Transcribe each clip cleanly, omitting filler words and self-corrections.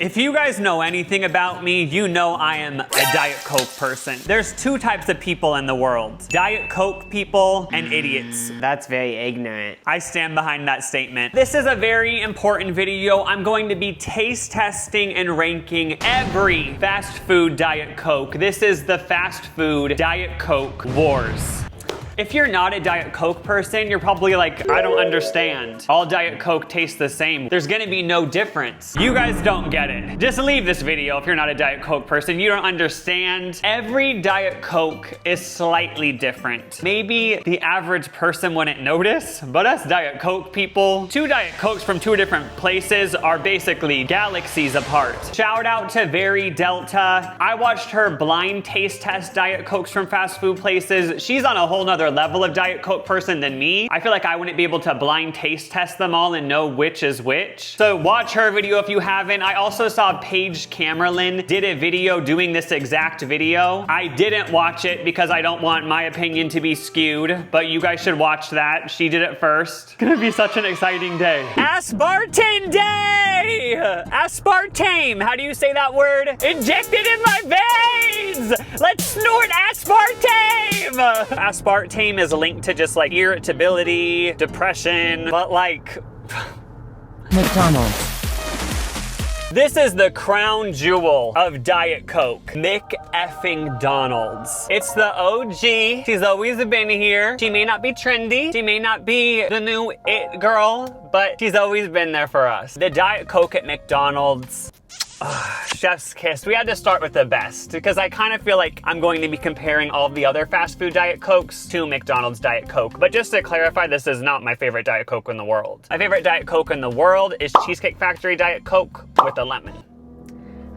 If you guys know anything about me, you know I am a Diet Coke person. There's two types of people in the world. Diet Coke people and idiots. That's very ignorant. I stand behind that statement. This is a very important video. I'm going to be taste testing and ranking every fast food Diet Coke. This is the fast food Diet Coke wars. If you're not a Diet Coke person, you're probably like, I don't understand. All Diet Coke tastes the same. There's gonna be no difference. You guys don't get it. Just leave this video if you're not a Diet Coke person. You don't understand. Every Diet Coke is slightly different. Maybe the average person wouldn't notice, but us Diet Coke people, two Diet Cokes from two different places are basically galaxies apart. Shout out to Very Delta. I watched her blind taste test Diet Cokes from fast food places. She's on a whole nother level of Diet Coke person than me. I feel like I wouldn't be able to blind taste test them all and know which is which. So watch her video if you haven't. I also saw Paige Camerlin did a video doing this exact video. I didn't watch it because I don't want my opinion to be skewed, but you guys should watch that. She did it first. It's gonna be such an exciting day. Aspartame day! Aspartame, how do you say that word? Injected in my veins! Let's snort aspartame! Aspartame is linked to just like irritability, depression, but like McDonald's. This is the crown jewel of Diet Coke. McDonald's. It's the OG. She's always been here. She may not be trendy. She may not be the new it girl, but she's always been there for us. The Diet Coke at McDonald's. Chef's kiss. We had to start with the best because I kind of feel like I'm going to be comparing all of the other fast food Diet Cokes to McDonald's Diet Coke. But just to clarify, this is not my favorite Diet Coke in the world. My favorite Diet Coke in the world is Cheesecake Factory Diet Coke with a lemon.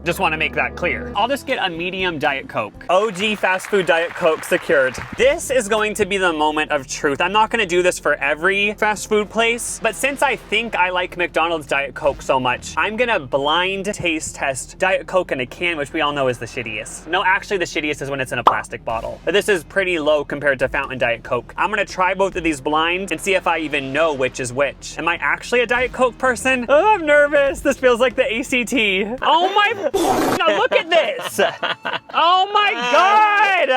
Just want to make that clear. I'll just get a medium Diet Coke. OG fast food Diet Coke secured. This is going to be the moment of truth. I'm not going to do this for every fast food place, but since I think I like McDonald's Diet Coke so much, I'm going to blind taste test Diet Coke in a can, which we all know is the shittiest. No, actually the shittiest is when it's in a plastic bottle. But this is pretty low compared to Fountain Diet Coke. I'm going to try both of these blind and see if I even know which is which. Am I actually a Diet Coke person? Oh, I'm nervous. This feels like the ACT. Oh my... Now look at this! Oh my God!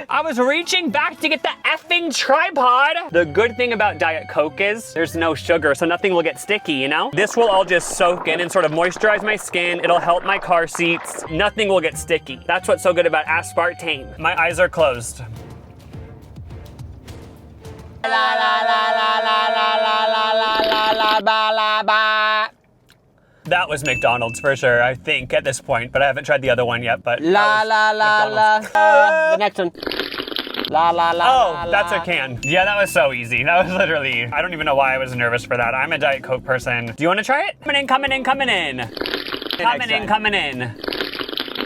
I was reaching back to get the effing tripod! The good thing about Diet Coke is there's no sugar, so nothing will get sticky, you know? This will all just soak in and sort of moisturize my skin. It'll help my car seats. Nothing will get sticky. That's what's so good about aspartame. My eyes are closed. La la la la la la la la la la ba la ba. That was McDonald's for sure, I think, at this point, but I haven't tried the other one yet, but La la la la. The next one. La la la. Oh, that's a can. Yeah, that was so easy. That was literally, I don't even know why I was nervous for that. I'm a Diet Coke person. Do you want to try it? Coming in, coming in, coming in. Coming in, coming in.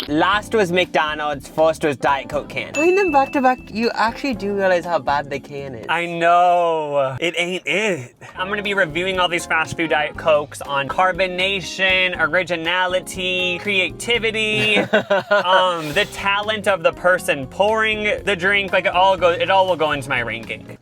Last was McDonald's, first was Diet Coke can. Playing them back to back, you actually do realize how bad the can is. I know. It ain't it. I'm gonna be reviewing all these fast food Diet Cokes on carbonation, originality, creativity, the talent of the person pouring the drink. Like it all will go into my ranking.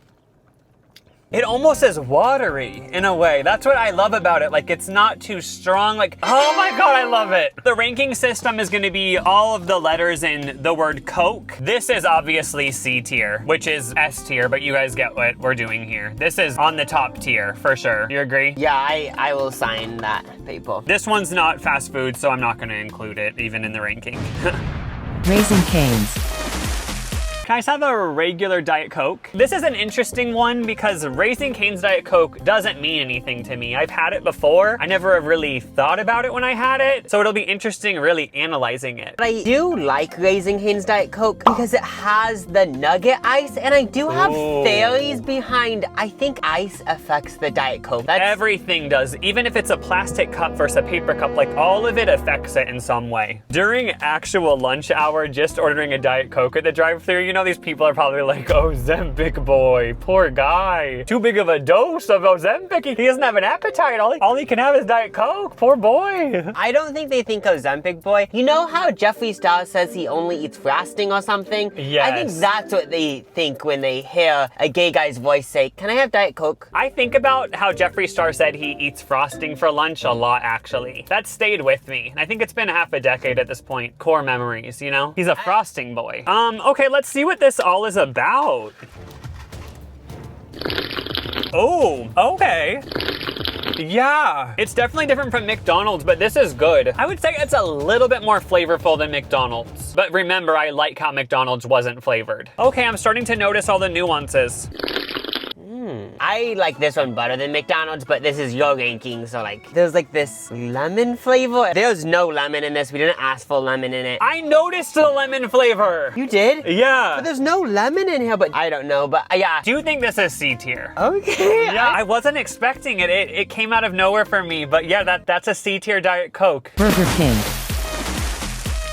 It almost is watery in a way. That's what I love about it. Like it's not too strong. Like, oh my God, I love it. The ranking system is gonna be all of the letters in the word Coke. This is obviously C tier, which is S tier, but you guys get what we're doing here. This is on the top tier for sure. You agree? Yeah, I will sign that paper. This one's not fast food, so I'm not gonna include it even in the ranking. Raising Cane's. Can I just have a regular Diet Coke? This is an interesting one because Raising Cane's Diet Coke doesn't mean anything to me. I've had it before. I never really thought about it when I had it, so it'll be interesting really analyzing it. I do like Raising Cane's Diet Coke because it has the nugget ice, and I do have theories behind, I think ice affects the Diet Coke. Everything does. Even if it's a plastic cup versus a paper cup, like all of it affects it in some way. During actual lunch hour, just ordering a Diet Coke at the drive-thru, know these people are probably like, Ozempic boy, poor guy. Too big of a dose of Ozempic. He doesn't have an appetite. All he can have is Diet Coke. Poor boy. I don't think they think Ozempic boy. You know how Jeffree Star says he only eats frosting or something? Yes. I think that's what they think when they hear a gay guy's voice say, can I have Diet Coke? I think about how Jeffree Star said he eats frosting for lunch a lot, actually. That stayed with me. And I think it's been half a decade at this point. Core memories, you know? He's a frosting boy. Okay, let's see what this all is about. Oh, okay. Yeah, it's definitely different from McDonald's, but this is good. I would say it's a little bit more flavorful than McDonald's. But remember, I like how McDonald's wasn't flavored. Okay, I'm starting to notice all the nuances. I like this one better than McDonald's, but this is your ranking, so like, there's like this lemon flavor. There's no lemon in this. We didn't ask for lemon in it. I noticed the lemon flavor. You did? Yeah. But there's no lemon in here, but I don't know, but yeah. Do you think this is C tier? Okay. Yeah, I wasn't expecting it. It came out of nowhere for me, but yeah, that's a C tier Diet Coke. Burger King.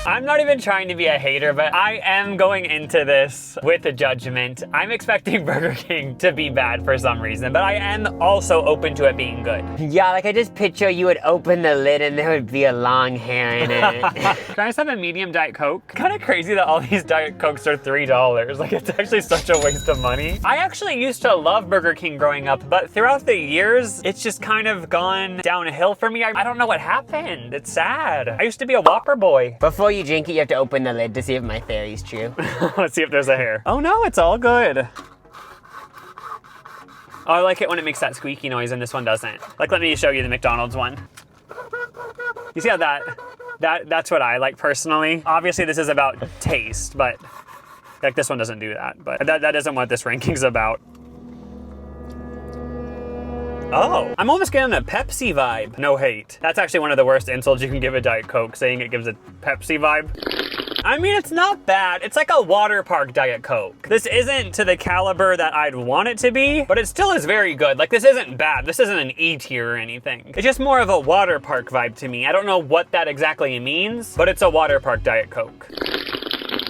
I'm not even trying to be a hater, but I am going into this with a judgment. I'm expecting Burger King to be bad for some reason, but I am also open to it being good. Yeah, like I just picture you would open the lid and there would be a long hair in it. Can I just have a medium Diet Coke? Kind of crazy that all these Diet Cokes are $3. Like, it's actually such a waste of money. I actually used to love Burger King growing up, but throughout the years, it's just kind of gone downhill for me. I don't know what happened. It's sad. I used to be a Whopper boy. Before you drink it, you have to open the lid to see if my theory's true. Let's see if there's a hair. Oh no, it's all good. Oh, I like it when it makes that squeaky noise and this one doesn't. Like, let me show you the McDonald's one. You see how that's what I like personally. Obviously this is about taste, but like this one doesn't do that, but that isn't what this ranking's about. Oh, I'm almost getting a Pepsi vibe. No hate. That's actually one of the worst insults you can give a Diet Coke, saying it gives a Pepsi vibe. I mean, it's not bad. It's like a water park Diet Coke. This isn't to the caliber that I'd want it to be, but it still is very good. Like, this isn't bad. This isn't an E tier or anything. It's just more of a water park vibe to me. I don't know what that exactly means, but it's a water park Diet Coke.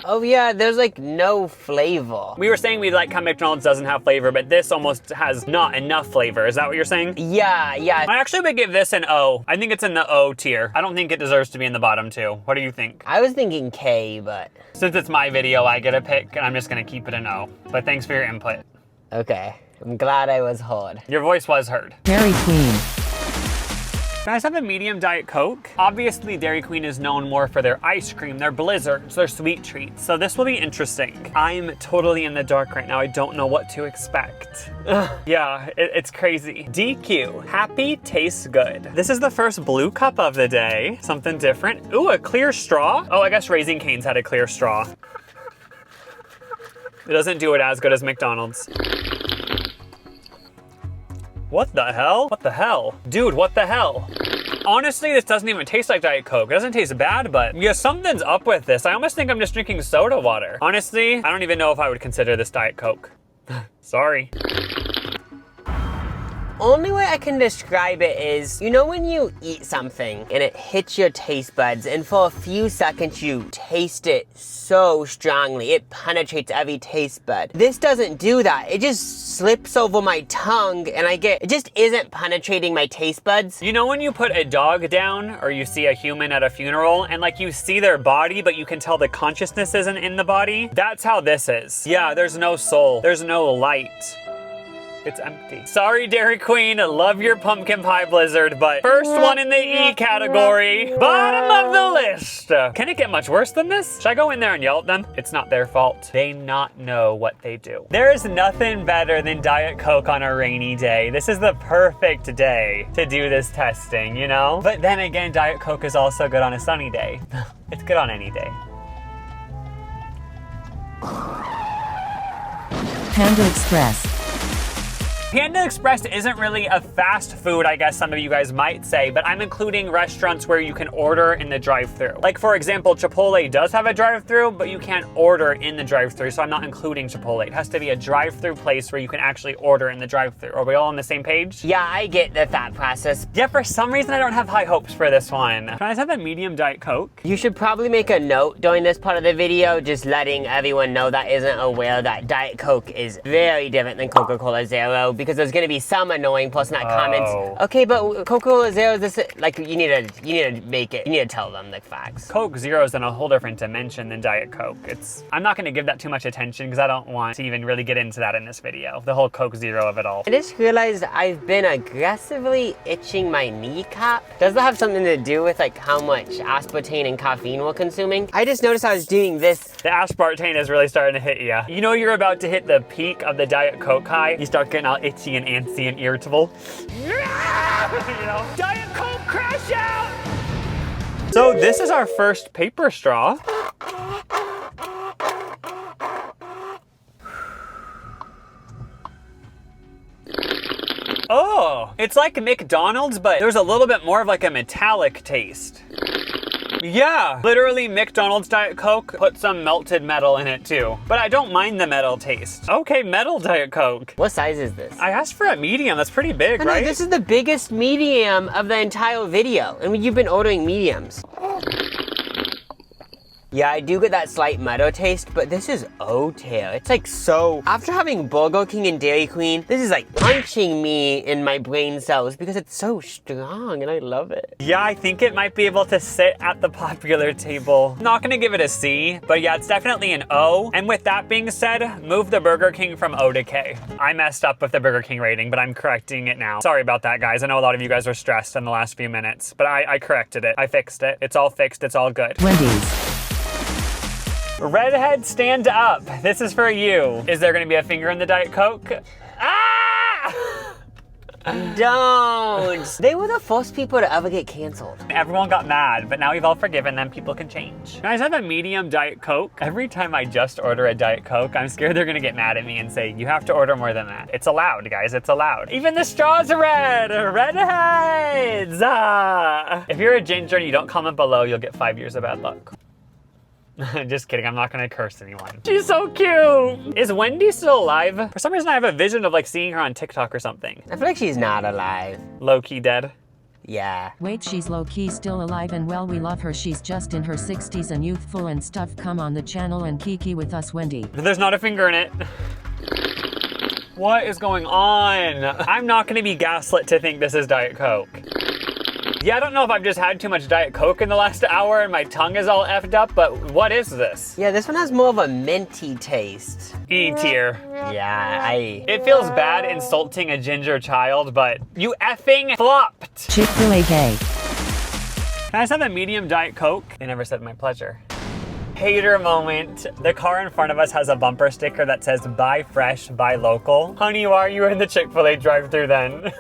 Oh yeah, there's like no flavor. We were saying we like how McDonald's doesn't have flavor, but this almost has not enough flavor. Is that what you're saying? Yeah. I actually would give this an O. I think it's in the O tier. I don't think it deserves to be in the bottom two. What do you think? I was thinking K, but... Since it's my video, I get a pick, and I'm just gonna keep it an O. But thanks for your input. Okay, I'm glad I was heard. Your voice was heard. Dairy Queen. Can I just have a medium Diet Coke? Obviously, Dairy Queen is known more for their ice cream, their blizzards, their sweet treats. So this will be interesting. I'm totally in the dark right now. I don't know what to expect. Yeah, it's crazy. DQ, happy tastes good. This is the first blue cup of the day. Something different. Ooh, a clear straw. Oh, I guess Raising Cane's had a clear straw. It doesn't do it as good as McDonald's. What the hell? What the hell? Dude, what the hell? Honestly, this doesn't even taste like Diet Coke. It doesn't taste bad, but yeah, something's up with this. I almost think I'm just drinking soda water. Honestly, I don't even know if I would consider this Diet Coke. Sorry. Only way I can describe it is, you know when you eat something and it hits your taste buds and for a few seconds you taste it so strongly, it penetrates every taste bud. This doesn't do that. It just slips over my tongue and it just isn't penetrating my taste buds. You know when you put a dog down or you see a human at a funeral and like you see their body but you can tell the consciousness isn't in the body? That's how this is. Yeah, there's no soul. There's no light. It's empty. Sorry, Dairy Queen, love your pumpkin pie blizzard, but first one in the E category, bottom of the list. Can it get much worse than this? Should I go in there and yell at them? It's not their fault. They not know what they do. There is nothing better than Diet Coke on a rainy day. This is the perfect day to do this testing, you know? But then again, Diet Coke is also good on a sunny day. It's good on any day. Panda Express. Panda Express isn't really a fast food, I guess some of you guys might say, but I'm including restaurants where you can order in the drive-thru. Like for example, Chick-fil-A does have a drive-thru, but you can't order in the drive-thru, so I'm not including Chick-fil-A. It has to be a drive-thru place where you can actually order in the drive-thru. Are we all on the same page? Yeah, I get the thought process. Yeah, for some reason I don't have high hopes for this one. Can I just have a medium Diet Coke? You should probably make a note during this part of the video, just letting everyone know that isn't aware that Diet Coke is very different than Coca-Cola Zero, because there's gonna be some annoying person that comments, okay, but Coca-Cola Zero, this is, like, you need to make it, you need to tell them the facts. Coke Zero is in a whole different dimension than Diet Coke. I'm not gonna give that too much attention because I don't want to even really get into that in this video. The whole Coke Zero of it all. I just realized I've been aggressively itching my kneecap. Does that have something to do with like how much aspartame and caffeine we're consuming? I just noticed I was doing this. The aspartame is really starting to hit you. You know you're about to hit the peak of the Diet Coke high. You start getting all itchy and antsy and irritable. You know, Diet Coke crash out! So this is our first paper straw. Oh, it's like McDonald's, but there's a little bit more of like a metallic taste. Yeah, literally McDonald's Diet Coke put some melted metal in it too. But I don't mind the metal taste. Okay, metal Diet Coke. What size is this? I asked for a medium, that's pretty big, I know, right? this is the biggest medium of the entire video, and you've been ordering mediums. Yeah, I do get that slight metal taste, but this is O-tail. It's like so, after having Burger King and Dairy Queen, this is like punching me in my brain cells because it's so strong and I love it. Yeah, I think it might be able to sit at the popular table. I'm not gonna give it a C, but yeah, it's definitely an O. And with that being said, move the Burger King from O to K. I messed up with the Burger King rating, but I'm correcting it now. Sorry about that, guys. I know a lot of you guys were stressed in the last few minutes, but I corrected it. I fixed it. It's all fixed, it's all good. Wendy's. Redhead, stand up. This is for you. Is there gonna be a finger in the Diet Coke? Ah! Don't! They were the first people to ever get canceled. Everyone got mad, but now we've all forgiven them. People can change. Can I just have a medium Diet Coke? Every time I just order a Diet Coke, I'm scared they're gonna get mad at me and say, you have to order more than that. It's allowed, guys, it's allowed. Even the straws are red! Redheads! Ah! If you're a ginger and you don't comment below, you'll get 5 years of bad luck. Just kidding, I'm not gonna curse anyone. She's so cute! Is Wendy still alive? For some reason I have a vision of like seeing her on TikTok or something. I feel like she's not alive. Low-key dead. Yeah. Wait, she's low-key still alive and well, we love her. She's just in her 60s and youthful and stuff. Come on the channel and kiki with us, Wendy. There's not a finger in it. What is going on? I'm not gonna be gaslit to think this is Diet Coke. Yeah, I don't know if I've just had too much Diet Coke in the last hour and my tongue is all effed up, but what is this? Yeah, this one has more of a minty taste. E tier. Yeah, It feels bad insulting a ginger child, but you effing flopped. Chick-fil-A gay. Can I just have a medium Diet Coke? They never said my pleasure. Hater moment. The car in front of us has a bumper sticker that says buy fresh, buy local. Honey, why are you in the Chick-fil-A drive-thru then?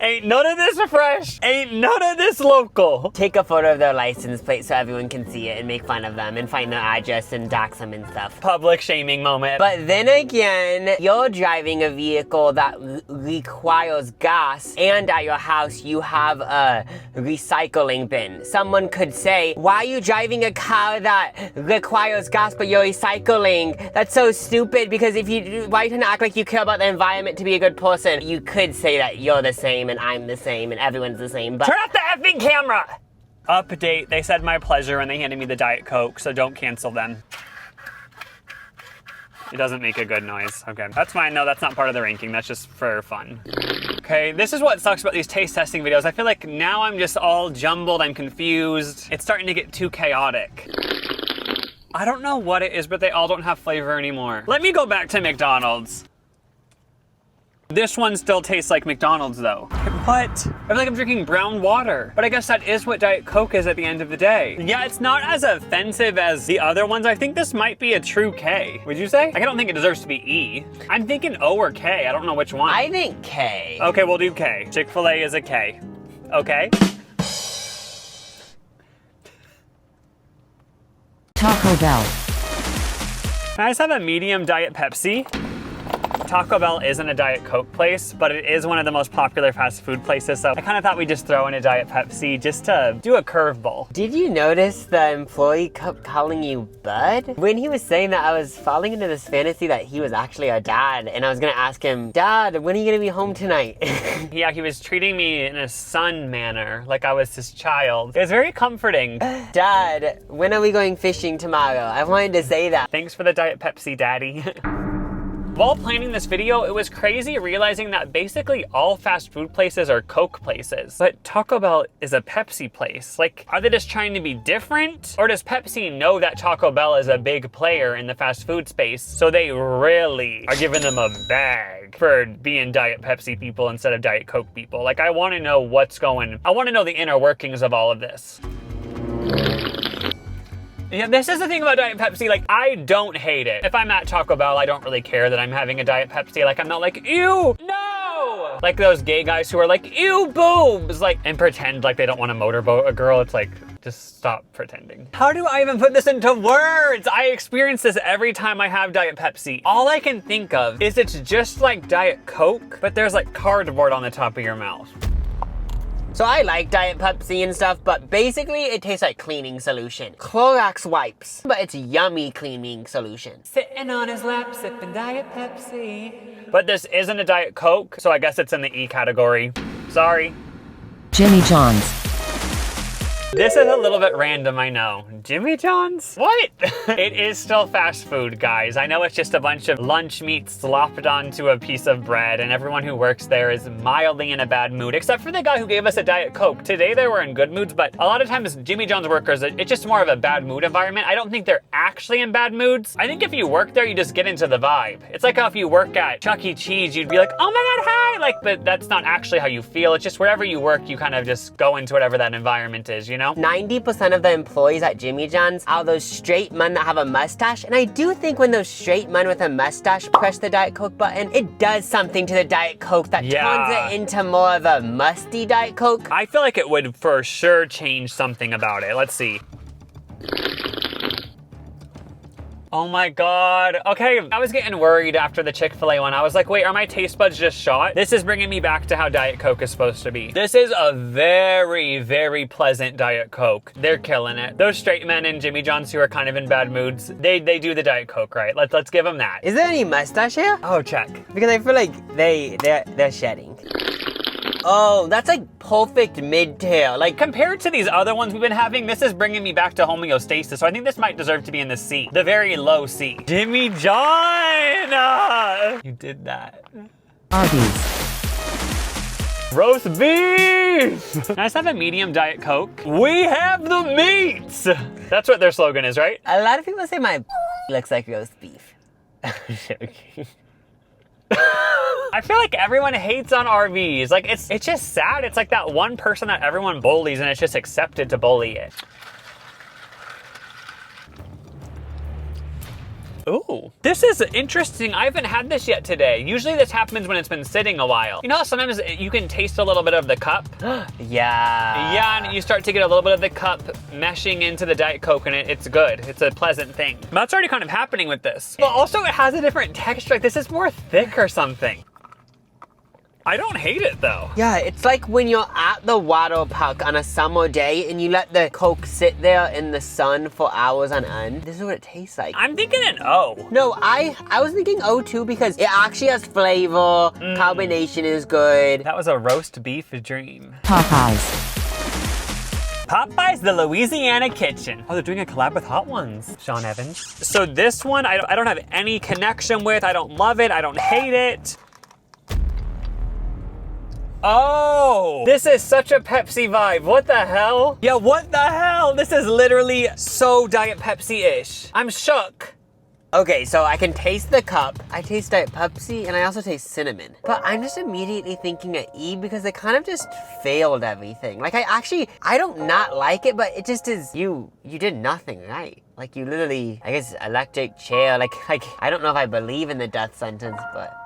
Ain't none of this fresh. Ain't none of this local. Take a photo of their license plate so everyone can see it and make fun of them and find their address and dox them and stuff. Public shaming moment. But then again, you're driving a vehicle that requires gas, and at your house you have a recycling bin. Someone could say, why are you driving a car that requires gas but you're recycling? That's so stupid, because why are you trying to act like you care about the environment to be a good person? You could say that you're the same and I'm the same and everyone's the same, but— Turn off the effing camera! Update, they said my pleasure when they handed me the Diet Coke, so don't cancel them. It doesn't make a good noise. Okay, that's fine. No, that's not part of the ranking. That's just for fun. Okay, this is what sucks about these taste testing videos. I feel like now I'm just all jumbled. I'm confused. It's starting to get too chaotic. I don't know what it is, but they all don't have flavor anymore. Let me go back to McDonald's. This one still tastes like McDonald's though. What? I feel like I'm drinking brown water. But I guess that is what Diet Coke is at the end of the day. Yeah, it's not as offensive as the other ones. I think this might be a true K. Would you say? Like, I don't think it deserves to be E. I'm thinking O or K. I don't know which one. I think K. Okay, we'll do K. Chick-fil-A is a K. Okay. Taco Bell. Can I just have a medium Diet Pepsi? Taco Bell isn't a Diet Coke place, but it is one of the most popular fast food places, so I kind of thought we'd just throw in a Diet Pepsi just to do a curveball. Did you notice the employee kept calling you Bud? When he was saying that, I was falling into this fantasy that he was actually a dad, and I was gonna ask him, Dad, when are you gonna be home tonight? Yeah, he was treating me in a son manner, like I was his child. It was very comforting. Dad, when are we going fishing tomorrow? I wanted to say that. Thanks for the Diet Pepsi, Daddy. While planning this video, it was crazy realizing that basically all fast food places are Coke places. But Taco Bell is a Pepsi place. Like, are they just trying to be different? Or does Pepsi know that Taco Bell is a big player in the fast food space, so they really are giving them a bag for being Diet Pepsi people instead of Diet Coke people? Like, I wanna know I wanna know the inner workings of all of this. Yeah, this is the thing about Diet Pepsi, like, I don't hate it. If I'm at Taco Bell, I don't really care that I'm having a Diet Pepsi. Like, I'm not like, ew, no! Like those gay guys who are like, ew, boobs! Like, and pretend like they don't want to motorboat a girl. It's like, just stop pretending. How do I even put this into words? I experience this every time I have Diet Pepsi. All I can think of is it's just like Diet Coke, but there's like cardboard on the top of your mouth. So I like Diet Pepsi and stuff, but basically it tastes like cleaning solution. Clorox wipes, but it's yummy cleaning solution. Sitting on his lap, sipping Diet Pepsi. But this isn't a Diet Coke, so I guess it's in the E category. Sorry. Jimmy John's. This is a little bit random, I know. Jimmy John's? What? It is still fast food, guys. I know it's just a bunch of lunch meat slopped onto a piece of bread, and everyone who works there is mildly in a bad mood, except for the guy who gave us a Diet Coke. Today they were in good moods, but a lot of times Jimmy John's workers, it's just more of a bad mood environment. I don't think they're actually in bad moods. I think if you work there, you just get into the vibe. It's like how if you work at Chuck E. Cheese, you'd be like, oh my God, hi! Like, but that's not actually how you feel. It's just wherever you work, you kind of just go into whatever that environment is, you know? 90% of the employees at Jimmy John's are those straight men that have a mustache, and I do think when those straight men with a mustache press the Diet Coke button, it does something to the Diet Coke that turns it into more of a musty Diet Coke. I feel like it would for sure change something about it. Let's see. Oh my God. Okay, I was getting worried after the Chick-fil-A one. I was like, wait, are my taste buds just shot? This is bringing me back to how Diet Coke is supposed to be. This is a very, very pleasant Diet Coke. They're killing it. Those straight men in Jimmy John's who are kind of in bad moods, they do the Diet Coke right. Let's give them that. Is there any mustache here? Oh, check. Because I feel like they're shedding. Oh, that's like perfect mid-tail. Like, compared to these other ones we've been having, this is bringing me back to homeostasis. So I think this might deserve to be in the C, the very low C. Jimmy John! You did that. Arby's. Roast beef! Can I just have a medium Diet Coke? We have the meats! That's what their slogan is, right? A lot of people say my looks like roast beef. Okay. I feel like everyone hates on Arby's. Like, it's just sad. It's like that one person that everyone bullies and it's just accepted to bully it. Ooh, this is interesting. I haven't had this yet today. Usually this happens when it's been sitting a while. You know how sometimes you can taste a little bit of the cup? Yeah. Yeah, and you start to get a little bit of the cup meshing into the Diet Coke and it's good. It's a pleasant thing. That's already kind of happening with this. But also it has a different texture. Like this is more thick or something. I don't hate it though. Yeah, it's like when you're at the water park on a summer day and you let the Coke sit there in the sun for hours on end. This is what it tastes like. I'm thinking an O. No, I was thinking O too because it actually has flavor, carbonation is good. That was a roast beef dream. Popeyes. Popeyes, the Louisiana Kitchen. Oh, they're doing a collab with Hot Ones, Sean Evans. So this one, I don't have any connection with. I don't love it, I don't hate it. Oh, this is such a Pepsi vibe. What the hell? Yeah, what the hell? This is literally so Diet Pepsi-ish. I'm shook. Okay, so I can taste the cup. I taste Diet Pepsi and I also taste cinnamon. But I'm just immediately thinking of E because they kind of just failed everything. Like I don't not like it, but it just is, you did nothing right. Like you literally, I guess electric chair, like I don't know if I believe in the death sentence, but.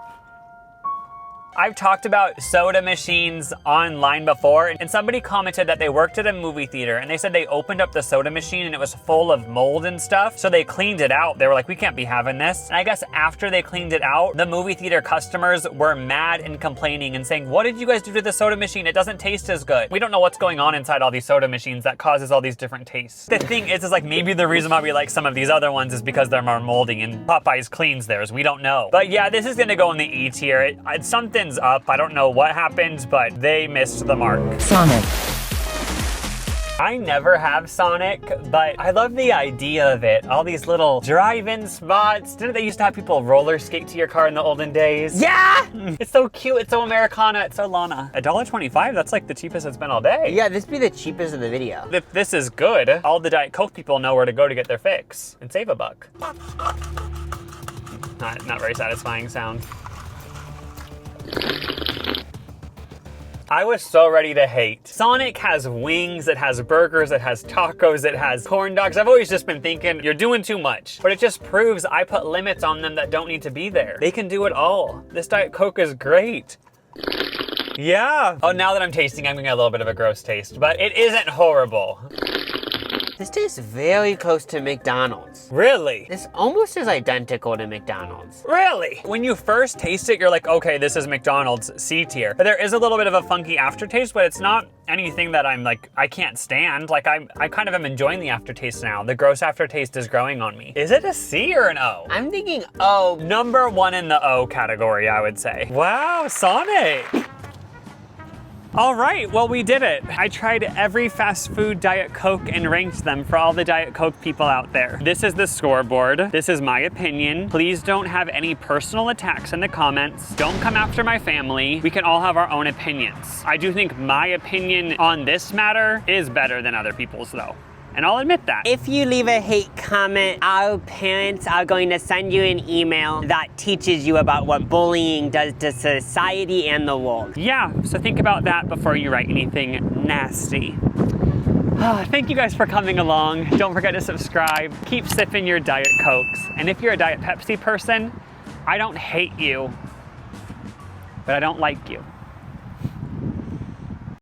I've talked about soda machines online before, and somebody commented that they worked at a movie theater and they said they opened up the soda machine and it was full of mold and stuff. So they cleaned it out. They were like, we can't be having this. And I guess after they cleaned it out, the movie theater customers were mad and complaining and saying, what did you guys do to the soda machine? It doesn't taste as good. We don't know what's going on inside all these soda machines that causes all these different tastes. The thing is like maybe the reason why we like some of these other ones is because they're more moldy and Popeyes cleans theirs. We don't know. But yeah, this is gonna go in the E tier. Something's up. I don't know what happened, but they missed the mark. Sonic. I never have Sonic, but I love the idea of it. All these little drive-in spots. Didn't they used to have people roller skate to your car in the olden days? Yeah! It's so cute, it's so Americana, it's so Lana. $1.25, that's like the cheapest it's been all day. Yeah, this be the cheapest in the video. If this is good, all the Diet Coke people know where to go to get their fix and save a buck. Not very satisfying sound. I was so ready to hate. Sonic has wings, it has burgers, it has tacos, it has corn dogs. I've always just been thinking, you're doing too much. But it just proves I put limits on them that don't need to be there. They can do it all. This Diet Coke is great. Yeah. Oh, now that I'm tasting, I'm getting a little bit of a gross taste, but it isn't horrible. This tastes very close to McDonald's. Really? This almost is identical to McDonald's. Really? When you first taste it, you're like, okay, this is McDonald's C tier. But there is a little bit of a funky aftertaste, but it's not anything that I'm like, I can't stand. Like I kind of am enjoying the aftertaste now. The gross aftertaste is growing on me. Is it a C or an O? I'm thinking O. Number one in the O category, I would say. Wow, Sonic. All right, well, we did it. I tried every fast food Diet Coke and ranked them for all the Diet Coke people out there. This is the scoreboard. This is my opinion. Please don't have any personal attacks in the comments. Don't come after my family. We can all have our own opinions. I do think my opinion on this matter is better than other people's though. And I'll admit that. If you leave a hate comment, our parents are going to send you an email that teaches you about what bullying does to society and the world. Yeah, so think about that before you write anything nasty. Thank you guys for coming along. Don't forget to subscribe. Keep sipping your Diet Cokes. And if you're a Diet Pepsi person, I don't hate you, but I don't like you.